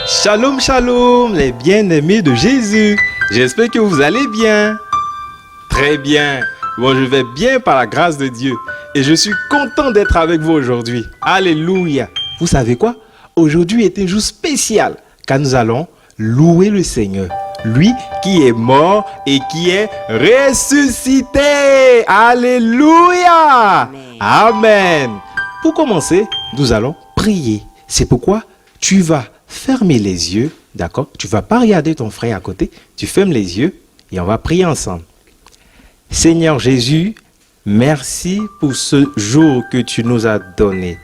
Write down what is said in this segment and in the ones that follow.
Shalom, shalom, les bien-aimés de Jésus. J'espère que vous allez bien. Très bien. Bon, je vais bien par la grâce de Dieu. Et je suis content d'être avec vous aujourd'hui. Alléluia. Vous savez quoi? Aujourd'hui est un jour spécial, car nous allons louer le Seigneur. Lui qui est mort et qui est ressuscité. Alléluia. Amen. Pour commencer, nous allons prier. C'est pourquoi tu vas fermer les yeux, d'accord? Tu ne vas pas regarder ton frère à côté. Tu fermes les yeux et on va prier ensemble. Seigneur Jésus, merci pour ce jour que tu nous as donné.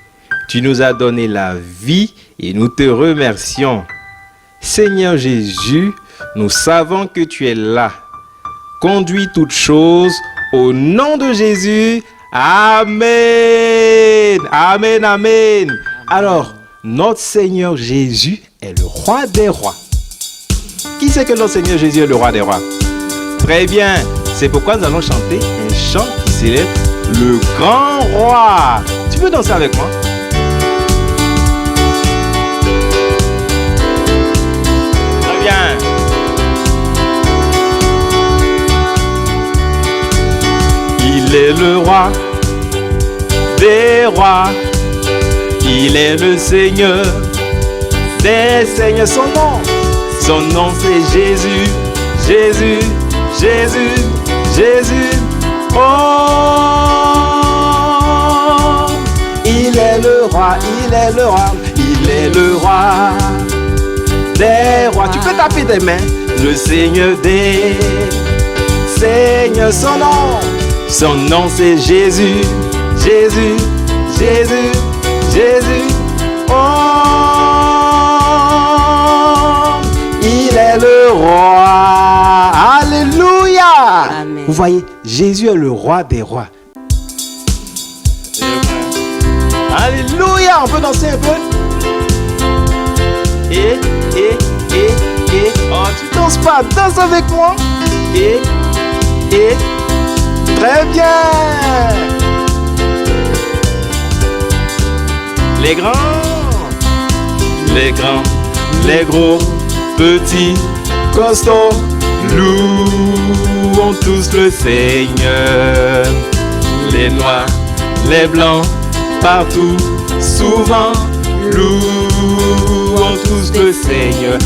Tu nous as donné la vie et nous te remercions. Seigneur Jésus, nous savons que tu es là. Conduis toutes choses au nom de Jésus. Amen. Amen, amen. Alors, notre Seigneur Jésus est le roi des rois. Qui sait que notre Seigneur Jésus est le roi des rois? Très bien. C'est pourquoi nous allons chanter un chant qui s'élève le grand roi. Tu peux danser avec moi? Très bien. Il est le roi des rois. Il est le Seigneur des seigneurs. Son nom c'est Jésus, Jésus, Jésus, Jésus. Oh, il est le roi, il est le roi, il est le roi des rois. Tu peux taper tes mains. Le Seigneur des seigneurs. Son nom c'est Jésus, Jésus, Jésus, Jésus. Oh, il est le roi. Alléluia. Amen. Vous voyez, Jésus est le roi des rois. Alléluia. On peut danser un peu. Et. Oh, tu danses pas, danse avec moi. Et. Très bien. Les grands, les gros, petits, costauds, louons tous le Seigneur. Les noirs, les blancs, partout, souvent, louons tous le Seigneur.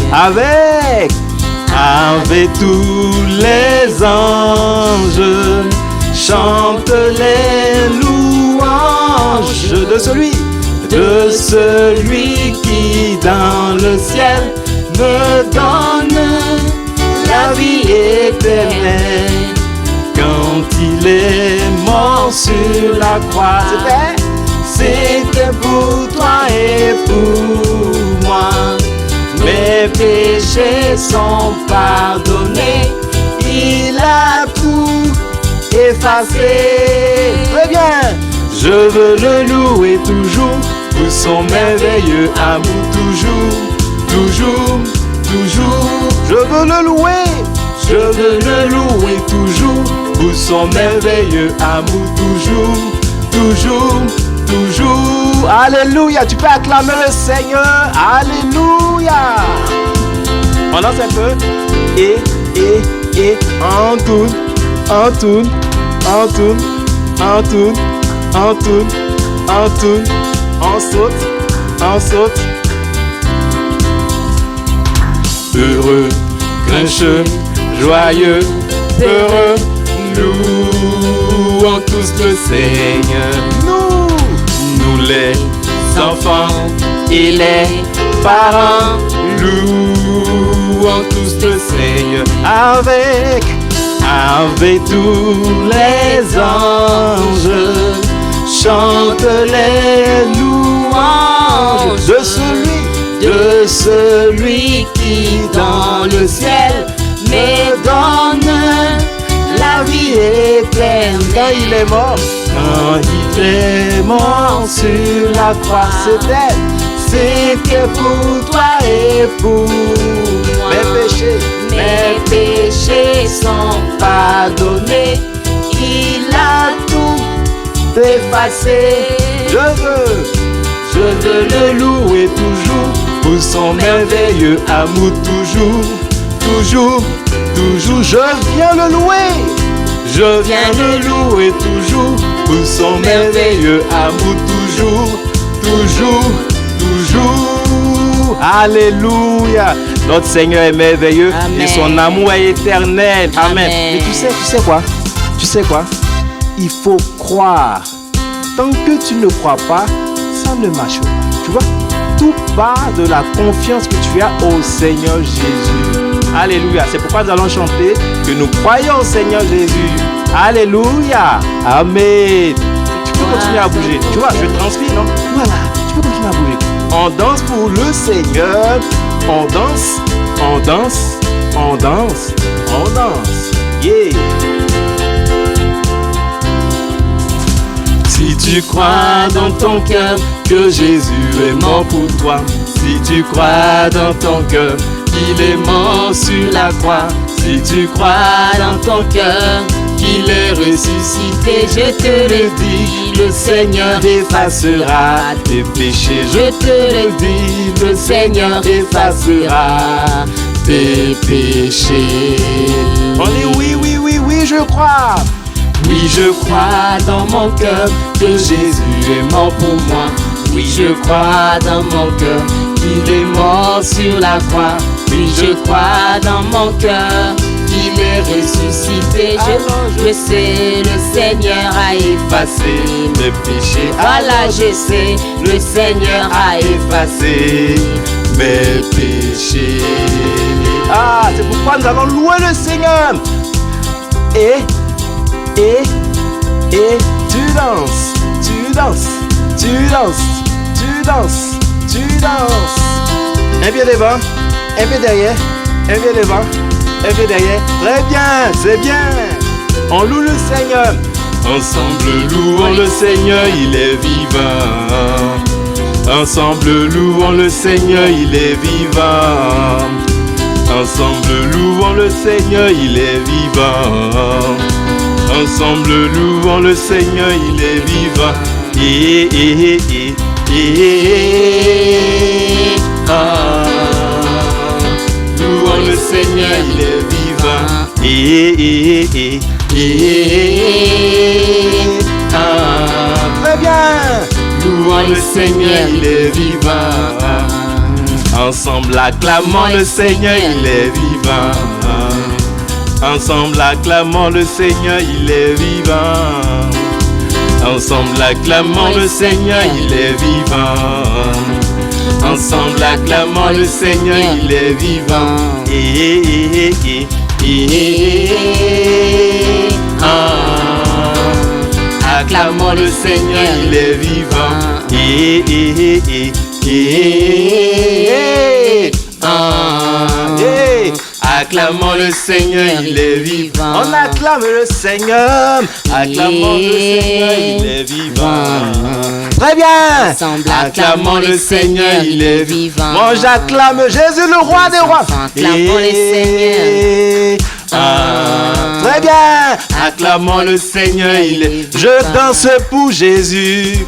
Avec tous les anges, chante les louanges de celui qui dans le ciel me donne la vie éternelle. Quand il est mort sur la croix, c'était pour toi et pour moi. Mes péchés sont pardonnés, il a tout effacé. Très bien. Je veux le louer toujours pour son merveilleux amour. Toujours. Je veux le louer toujours pour son merveilleux amour. Toujours. Alléluia. Tu peux acclamer le Seigneur. Alléluia. On lance un peu. Et en tourne. On saute. Heureux, grincheux, joyeux, heureux, louons tous le Seigneur. Nous les enfants et les parents, louons tous le Seigneur. Avec tous les anges, chante les louanges de celui qui dans le ciel me donne la vie éternelle. Quand il est mort sur la croix, c'était pour toi et pour moi. Mes péchés sont pardonnés, il a tout effacé. Je veux le louer toujours pour son merveilleux amour toujours, toujours, toujours. Je viens le louer, je viens le louer toujours, pour son merveilleux amour toujours, toujours, toujours. Alléluia. Notre Seigneur est merveilleux. Amen. Et son amour est éternel. Amen. Mais tu sais quoi? Tu sais quoi? Il faut croire. Tant que tu ne crois pas, ça ne marche pas. Tu vois? Tout part de la confiance que tu as au Seigneur Jésus. Alléluia. C'est pourquoi nous allons chanter que nous croyons au Seigneur Jésus. Alléluia. Amen. Tu peux continuer à bouger. Tu vois, je transmets, non? Voilà. Tu peux continuer à bouger. On danse pour le Seigneur. On danse, on danse, on danse, on danse. Yeah. Si tu crois dans ton cœur que Jésus est mort pour toi, si tu crois dans ton cœur qu'il est mort sur la croix, si tu crois dans ton cœur qu'il est ressuscité, je te le dis, le Seigneur effacera tes péchés. Je te le dis, le Seigneur effacera tes péchés. On dit oui, oui, oui, oui, je crois. Oui, je crois dans mon cœur que Jésus est mort pour moi. Oui, je crois dans mon cœur qu'il est mort sur la croix. Oui, je crois dans mon cœur qu'il est ressuscité. Je sais, le Seigneur a effacé mes péchés. Voilà, je sais, le Seigneur a effacé mes péchés. Ah, c'est pourquoi nous allons louer le Seigneur. Et tu danses, tu danses, tu danses, tu danses, tu danses. Un pied devant, un pied derrière, un pied devant, un pied derrière. Très bien, c'est bien. On loue le Seigneur. Ensemble louons le Seigneur, il est vivant. Ensemble louons le Seigneur, il est vivant. Ensemble louons le Seigneur, il est vivant. Ensemble louons le Seigneur, il est vivant. Louons le Seigneur, il est vivant. Très bien. Louons le Seigneur, il est vivant. Ensemble acclamons le Seigneur, il est vivant. Ensemble acclamons le Seigneur, il est vivant. Ensemble acclamons le Seigneur, il est vivant. Ensemble acclamons le Seigneur, il est vivant. Acclamons le Seigneur, il est vivant. Acclamons le Seigneur, il est vivant. On acclame le Seigneur. Acclamons le Seigneur, il est vivant. Très bien. Acclamons le Seigneur, il est vivant. Moi j'acclame Jésus, le roi des rois. Acclamons le Seigneur. Très bien. Acclamons le Seigneur, il est. Je danse pour Jésus.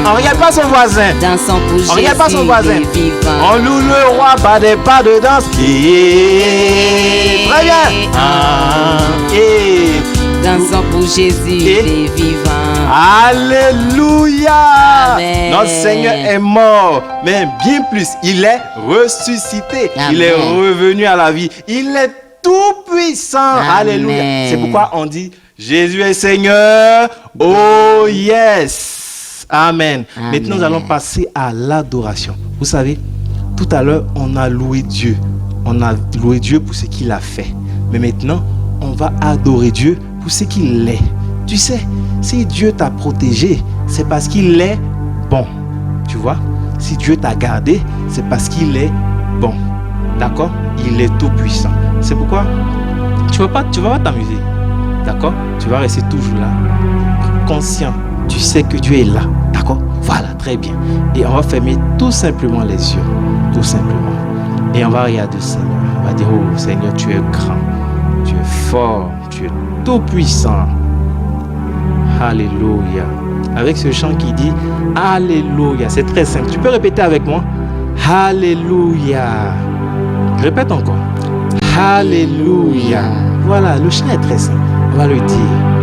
On regarde pas son voisin. Dansons pour Jésus. On regarde pas son voisin. On loue le roi par des pas de danse. Très bien. Dansons pour Jésus, il est vivant. Alléluia. Amen. Notre Seigneur est mort, mais bien plus, il est ressuscité. Amen. Il est revenu à la vie. Il est tout puissant. Amen. Alléluia. C'est pourquoi on dit Jésus est Seigneur. Oh yes. Amen. Amen. Maintenant, nous allons passer à l'adoration. Vous savez, tout à l'heure, on a loué Dieu. On a loué Dieu pour ce qu'il a fait. Mais maintenant, on va adorer Dieu pour ce qu'il est. Tu sais, si Dieu t'a protégé, c'est parce qu'il est bon. Tu vois? Si Dieu t'a gardé, c'est parce qu'il est bon. D'accord? Il est tout puissant. C'est pourquoi tu vas pas t'amuser. D'accord? Tu vas rester toujours là. Conscient. Tu sais que Dieu est là. D'accord? Voilà, très bien. Et on va fermer tout simplement les yeux. Tout simplement. Et on va regarder le Seigneur. On va dire, oh Seigneur, tu es grand. Tu es fort. Tu es tout puissant. Alléluia. avec ce chant qui dit Alléluia. C'est très simple. Tu peux répéter avec moi? Alléluia. Répète encore. Alléluia. Voilà, le chant est très simple. On va le dire.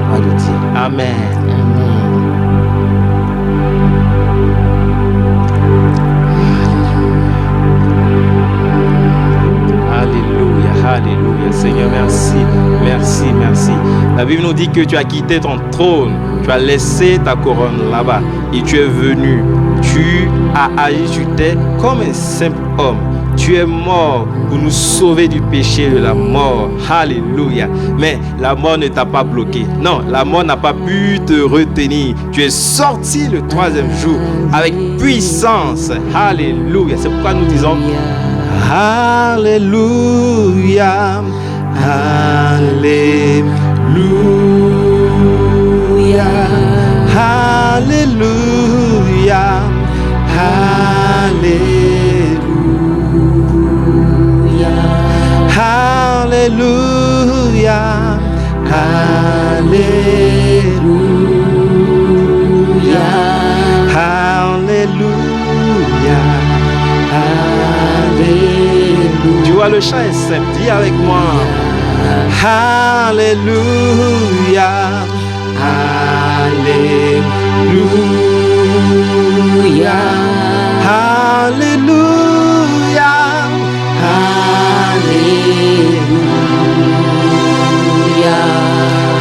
On va le dire. Amen. Alléluia, Seigneur, merci, merci, merci. La Bible nous dit que tu as quitté ton trône, tu as laissé ta couronne là-bas et tu es venu. Tu as agi, tu t'es comme un simple homme. Tu es mort pour nous sauver du péché de la mort. Alléluia. Mais la mort ne t'a pas bloqué. Non, la mort n'a pas pu te retenir. Tu es sorti le 3e jour avec puissance. Alléluia. C'est pourquoi nous disons Alléluia, Alléluia, Alléluia, Alléluia, Alléluia, Alléluia, Alléluia. Tu vois, le chant est simple. Dis avec moi. Alléluia. Alléluia. Alléluia.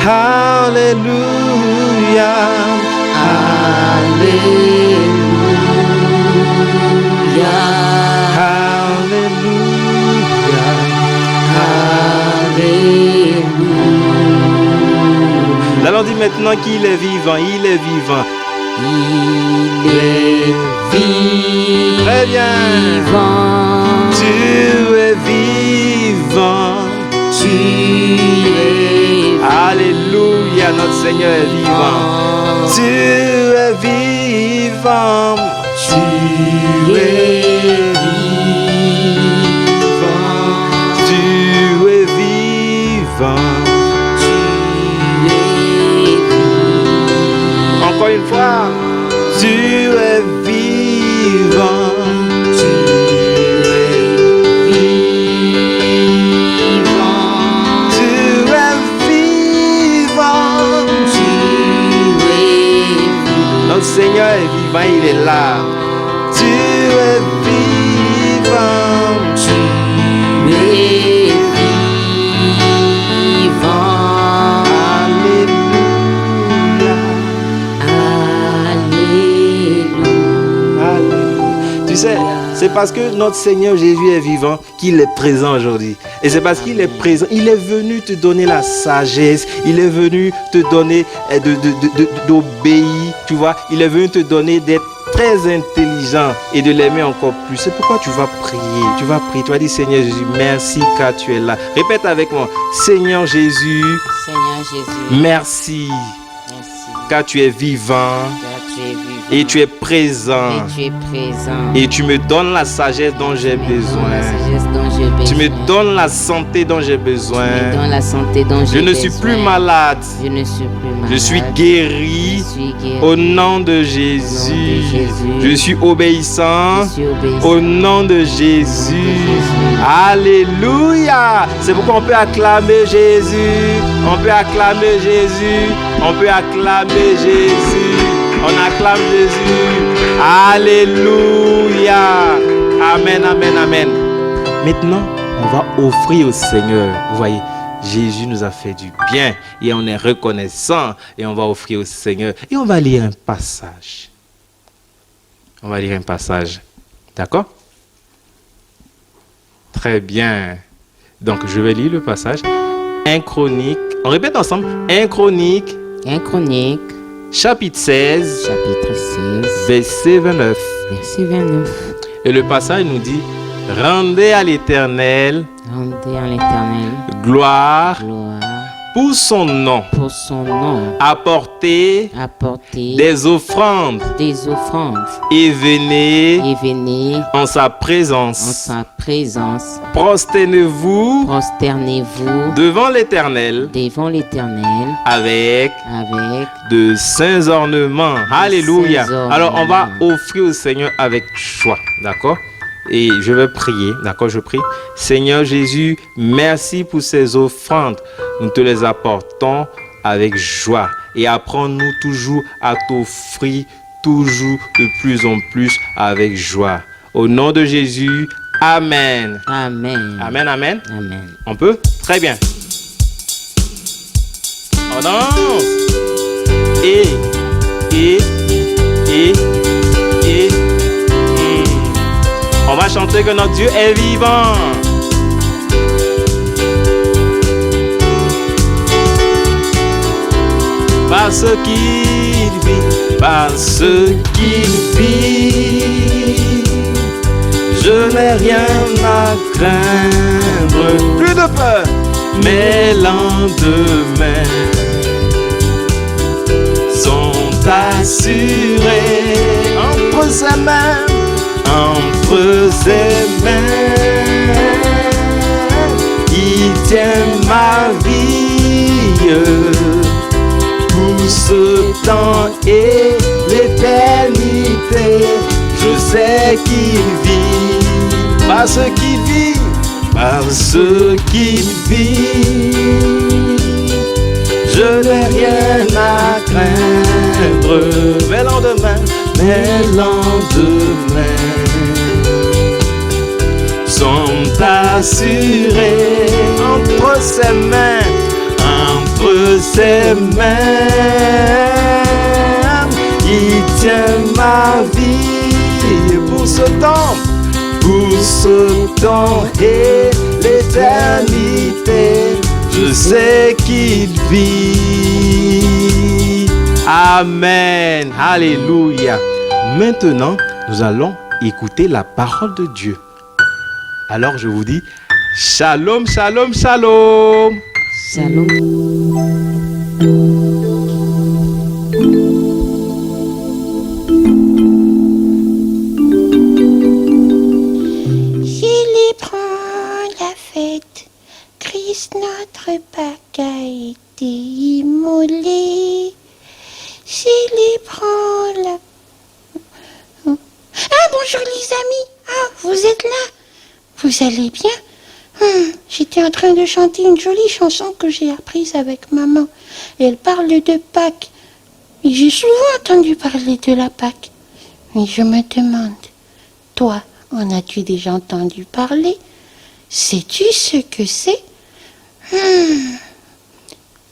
Alléluia. Alléluia. Allons dire maintenant qu'il est vivant, il est vivant. Il est vivant. Très bien. Tu es vivant. Tu es Alléluia, notre Seigneur est vivant. Tu es vivant. Tu es vivant. Tu es vivant. Encore une fois, tu es vivant. Tu es vivant. Tu es vivant. Tu es vivant. Notre Seigneur est vivant, il est là. Tu es vivant. Tu es vivant. Tu sais, c'est parce que notre Seigneur Jésus est vivant qu'il est présent aujourd'hui. Et c'est parce qu'il est présent, il est venu te donner la sagesse, il est venu te donner d'obéir, tu vois. Il est venu te donner d'être très intelligent et de l'aimer encore plus. C'est pourquoi tu vas prier, tu vas dire Seigneur Jésus, merci car tu es là. Répète avec moi, Seigneur Jésus, merci, car tu es vivant. Et tu es présent. Et tu me donnes la sagesse dont j'ai besoin. Tu me donnes la santé dont j'ai besoin. Je ne suis plus malade. Je suis guéri. Au nom de Jésus. Je suis obéissant. Au nom de Jésus. Alléluia. C'est pourquoi on peut acclamer Jésus. On peut acclamer Jésus. On peut acclamer Jésus. On acclame Jésus. Alléluia. Amen, amen, amen. Maintenant, on va offrir au Seigneur. Vous voyez, Jésus nous a fait du bien et on est reconnaissant et on va offrir au Seigneur. Et on va lire un passage. On va lire un passage. D'accord? Très bien. Donc, je vais lire le passage. 1 Chronique. On répète ensemble. 1 Chronique. Chapitre 16, verset 29. Et le passage nous dit, rendez à l'Éternel gloire, pour son nom, apportez des offrandes et venez en sa présence. Prosternez-vous devant l'Éternel avec de saints ornements. Alléluia. Alors on va offrir au Seigneur avec joie, d'accord? Et je vais prier, d'accord? Je prie. Seigneur Jésus, merci pour ces offrandes. Nous te les apportons avec joie. Et apprends-nous toujours à t'offrir toujours de plus en plus avec joie. Au nom de Jésus, Amen. Amen. Amen, amen. Amen. On peut? Très bien. On danse. Et. On va chanter que notre Dieu est vivant. Parce qu'il vit, je n'ai rien à craindre. Plus de peur, mes lendemains sont assurés entre ses mains. Il tient ma vie pour ce temps et l'éternité. Je sais qu'il vit, parce qu'il vit, je n'ai rien à craindre. Mes lendemains sont assurés entre ses mains, il tient ma vie pour ce temps et l'éternité. Je sais qu'il vit. Amen. Alléluia. Maintenant, nous allons écouter la parole de Dieu. Alors je vous dis, shalom, shalom, shalom. Shalom. Célébrons la fête, Christ notre Pâques a été immolé. Célébrons la... Ah, bonjour les amis. Ah, vous êtes là? Vous allez bien? J'étais en train de chanter une jolie chanson que j'ai apprise avec maman. Elle parle de Pâques. Et j'ai souvent entendu parler de la Pâques. Mais je me demande, toi, en as-tu déjà entendu parler? Sais-tu ce que c'est?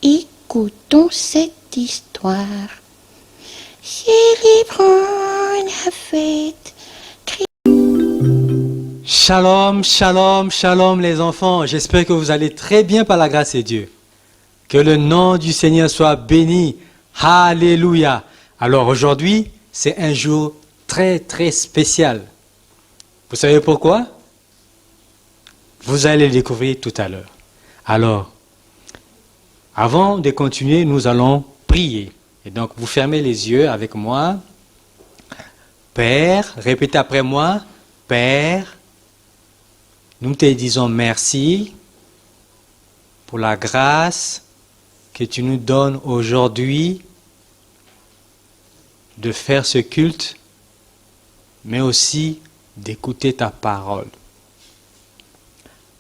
Écoutons cette histoire. Célébrons la fête. Shalom, shalom, shalom les enfants. J'espère que vous allez très bien par la grâce de Dieu. Que le nom du Seigneur soit béni. Alléluia. Alors aujourd'hui, c'est un jour très très spécial. Vous savez pourquoi? Vous allez le découvrir tout à l'heure. Alors, avant de continuer, nous allons prier. Et donc, vous fermez les yeux avec moi. Père, répétez après moi. Père, nous te disons merci pour la grâce que tu nous donnes aujourd'hui de faire ce culte, mais aussi d'écouter ta parole.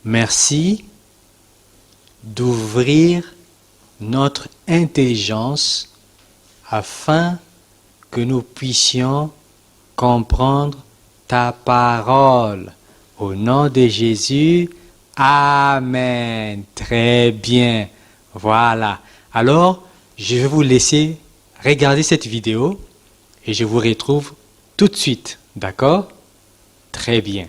Merci d'ouvrir notre intelligence afin que nous puissions comprendre ta parole. Au nom de Jésus, Amen. Très bien. Voilà. Alors, je vais vous laisser regarder cette vidéo et je vous retrouve tout de suite. D'accord? Très bien.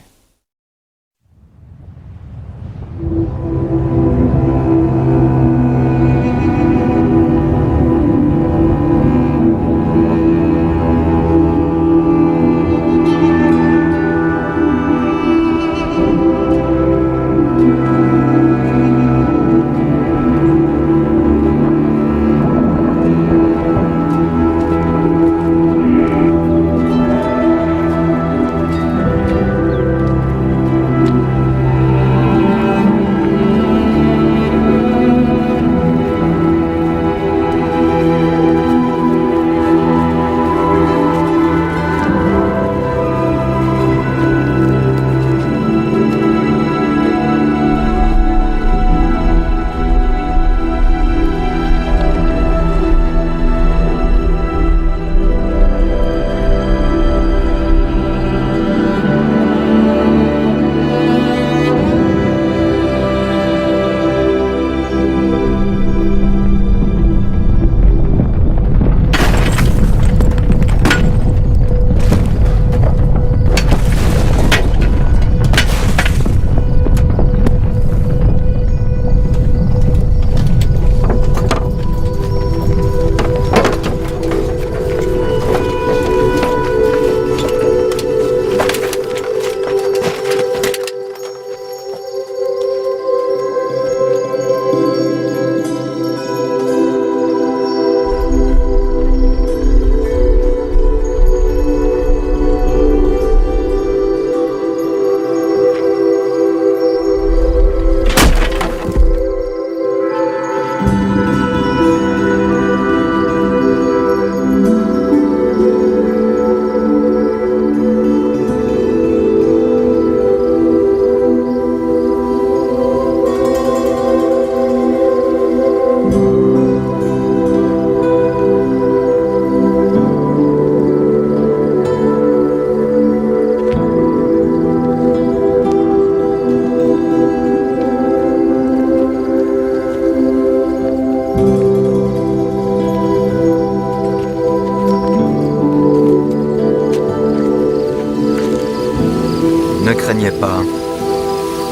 Ne craignez pas,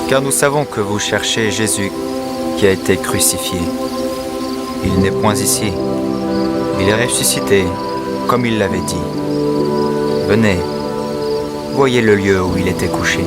car nous savons que vous cherchez Jésus qui a été crucifié. Il n'est point ici. Il est ressuscité, comme il l'avait dit. Venez, voyez le lieu où il était couché.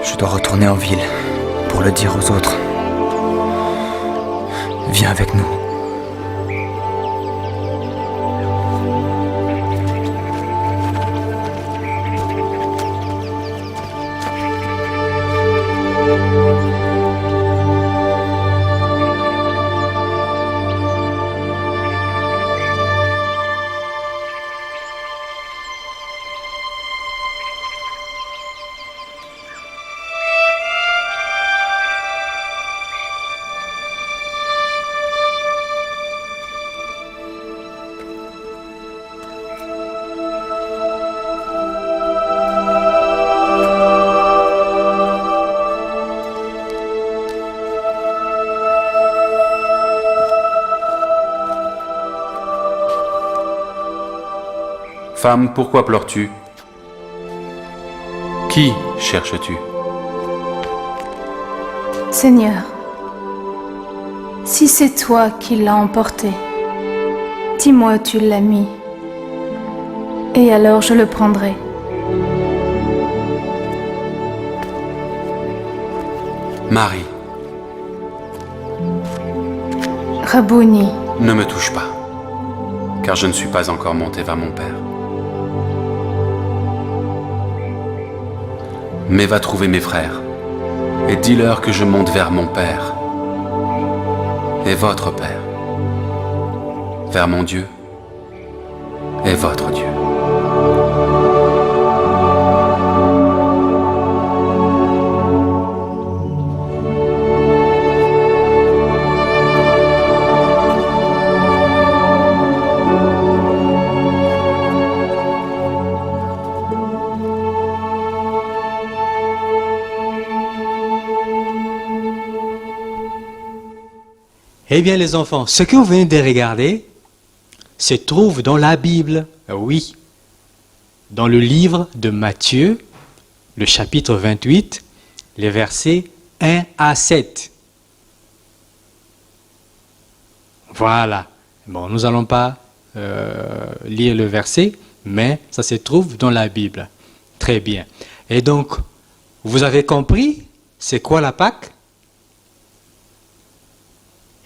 Je dois retourner en ville pour le dire aux autres. Viens avec nous. Femme, pourquoi pleures-tu? Qui cherches-tu? Seigneur, si c'est toi qui l'as emporté, dis-moi où tu l'as mis, et alors je le prendrai. Marie, Rabouni, ne me touche pas, car je ne suis pas encore monté vers mon Père. Mais va trouver mes frères, et dis-leur que je monte vers mon Père et votre Père, vers mon Dieu et votre Dieu. Eh bien les enfants, ce que vous venez de regarder se trouve dans la Bible. Oui, dans le livre de Matthieu, le chapitre 28, les versets 1 à 7. Voilà. Bon, nous n'allons pas lire le verset, mais ça se trouve dans la Bible. Très bien. Et donc, vous avez compris, c'est quoi la Pâque?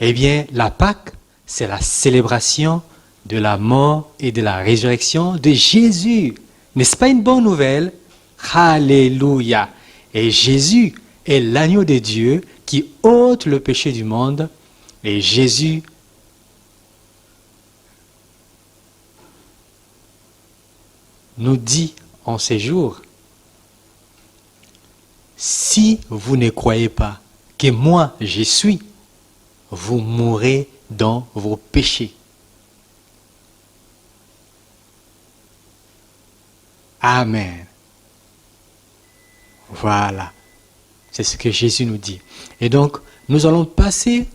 Eh bien, la Pâque, c'est la célébration de la mort et de la résurrection de Jésus. N'est-ce pas une bonne nouvelle? Alléluia. Et Jésus est l'agneau de Dieu qui ôte le péché du monde. Et Jésus nous dit en ces jours, si vous ne croyez pas que moi je suis, vous mourrez dans vos péchés. Amen. Voilà. C'est ce que Jésus nous dit. Et donc, nous allons passer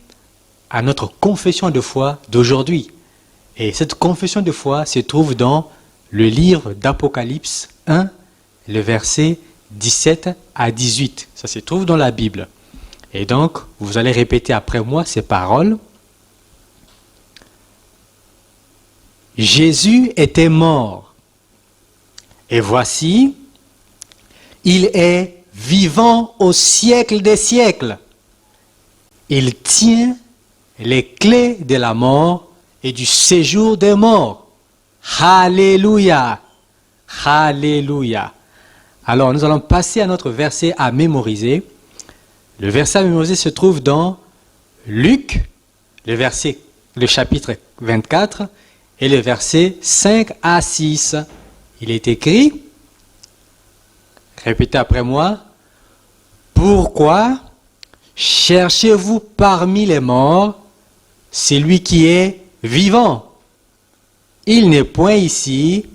à notre confession de foi d'aujourd'hui. Et cette confession de foi se trouve dans le livre d'Apocalypse 1, le verset 17 à 18. Ça se trouve dans la Bible. Et donc, vous allez répéter après moi ces paroles. Jésus était mort. Et voici, il est vivant au siècle des siècles. Il tient les clés de la mort et du séjour des morts. Alléluia. Alléluia. Alors, nous allons passer à notre verset à mémoriser. Le verset à mémoriser se trouve dans Luc, le chapitre 24, et le verset 5 à 6. Il est écrit, répétez après moi, pourquoi cherchez-vous parmi les morts celui qui est vivant? Il n'est point ici,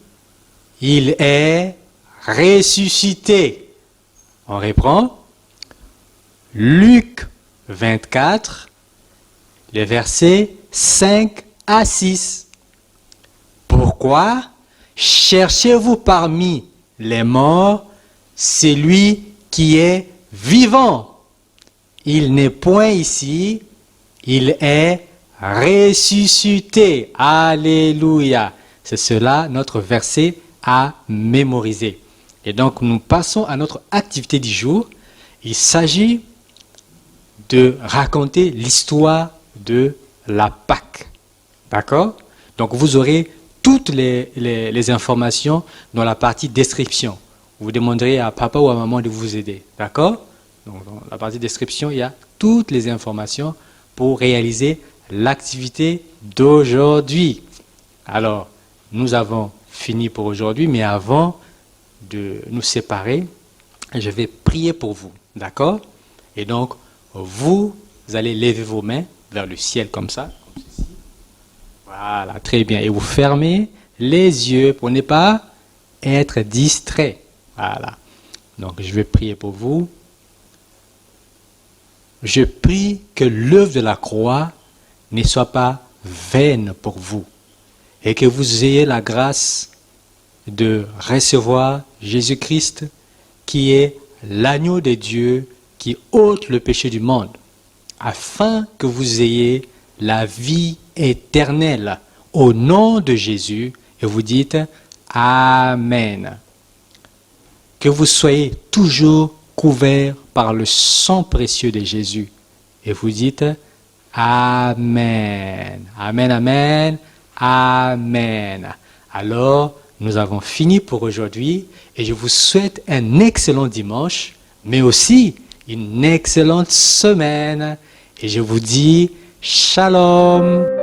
il est ressuscité. On reprend. Luc 24, les versets 5 à 6. Pourquoi cherchez-vous parmi les morts celui qui est vivant? Il n'est point ici, il est ressuscité. Alléluia. C'est cela notre verset à mémoriser. Et donc nous passons à notre activité du jour. Il s'agit de raconter l'histoire de la Pâque. D'accord? Donc vous aurez toutes les informations dans la partie description. Vous demanderez à papa ou à maman de vous aider. D'accord? Donc dans la partie description, il y a toutes les informations pour réaliser l'activité d'aujourd'hui. Alors, nous avons fini pour aujourd'hui, mais avant de nous séparer, je vais prier pour vous. D'accord? Et donc, vous allez lever vos mains vers le ciel comme ça, comme ceci. Voilà, très bien. Et vous fermez les yeux pour ne pas être distrait. Voilà. Donc, je vais prier pour vous. Je prie que l'œuvre de la croix ne soit pas vaine pour vous et que vous ayez la grâce de recevoir Jésus-Christ qui est l'agneau de Dieu qui ôte le péché du monde, afin que vous ayez la vie éternelle au nom de Jésus. Et vous dites Amen. Que vous soyez toujours couverts par le sang précieux de Jésus. Et vous dites Amen. Amen, amen, amen. Alors, nous avons fini pour aujourd'hui et je vous souhaite un excellent dimanche, mais aussi une excellente semaine. Et je vous dis Shalom.